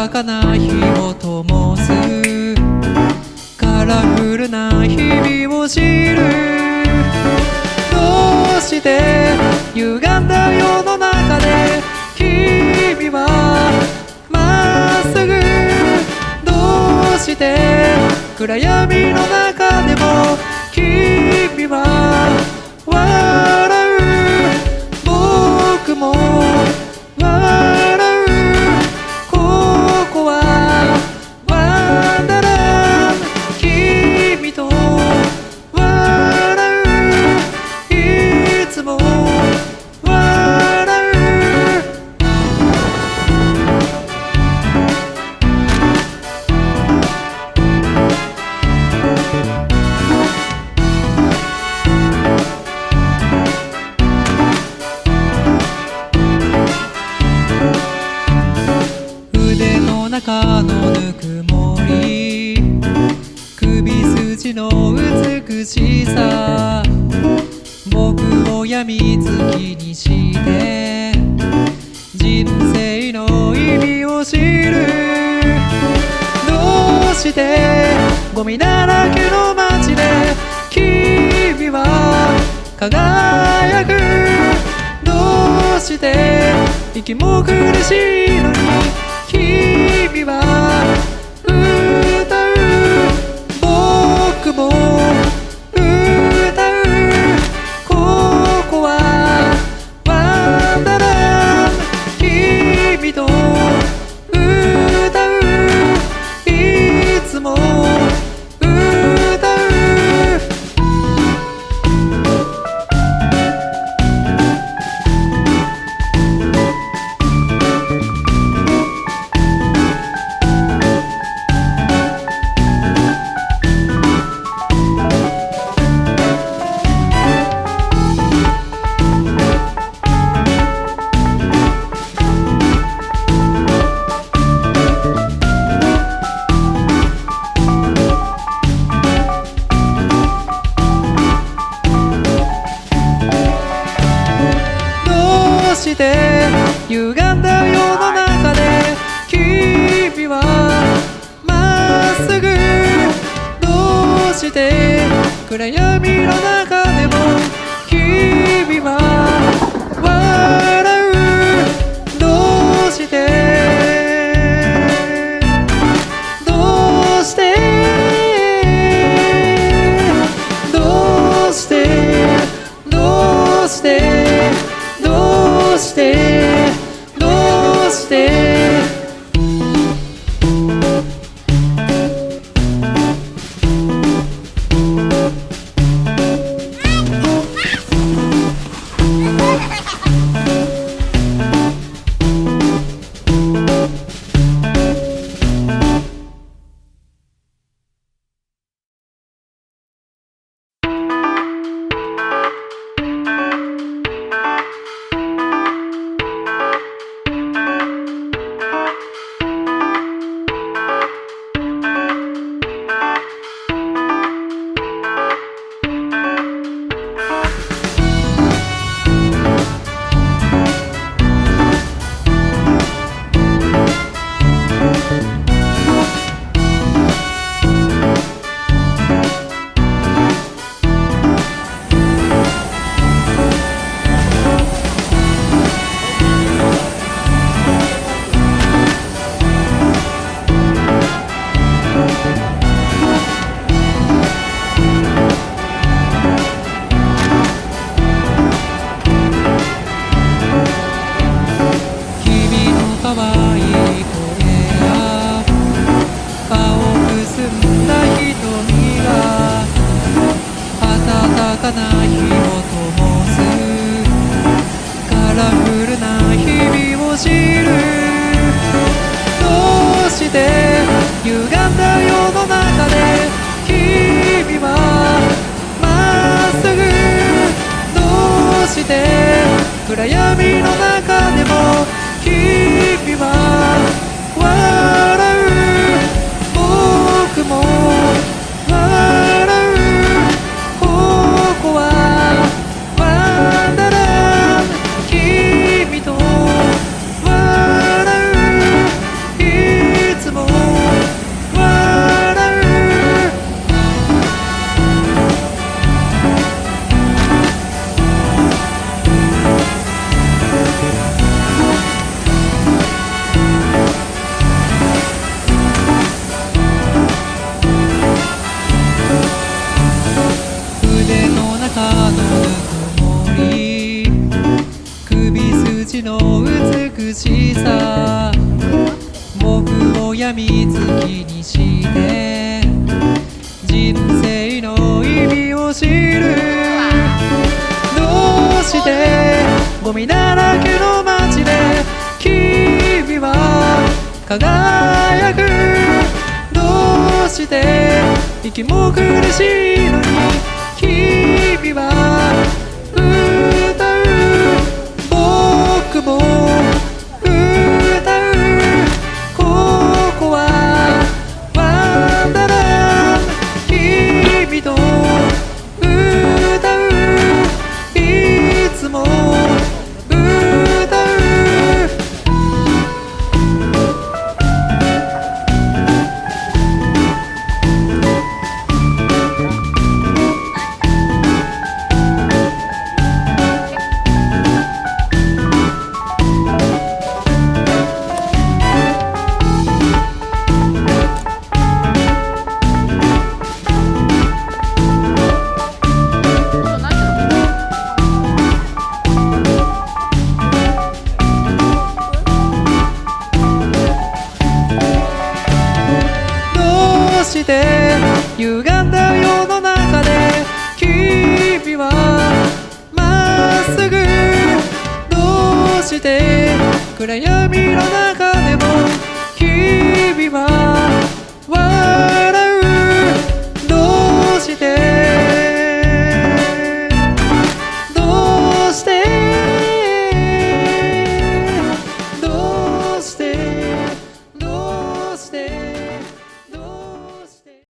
やかな火を灯すカラフルな日々を知る。どうして歪んだ世の中で君はまっすぐ、どうして暗闇の中でも君は笑う。僕も笑う。ここはワンダーランド、君と笑う。いつも笑う。腕の中のぬくもり、首筋の美しさ、僕を病みつきにして人生の意味を知る。どうしてゴミだらけの街で君は輝く。どうして息も苦しいのに君は歌う。僕も歌う。ここはワンダーランド、君と歌う。いつも歌う。どうして歪んだ世の中で君はまっすぐ、どうして暗闇の中でも君は笑う。どうしてどうしてどうしてどうしてどうしてどうしてゴミだらけの街で君は輝く。どうして息も苦しいのに君は歌う。僕も歌う。ここはワンダーランド。君と歌う。いつも歌う。歪んだ世の中で君はまっすぐ。どうして暗闇の中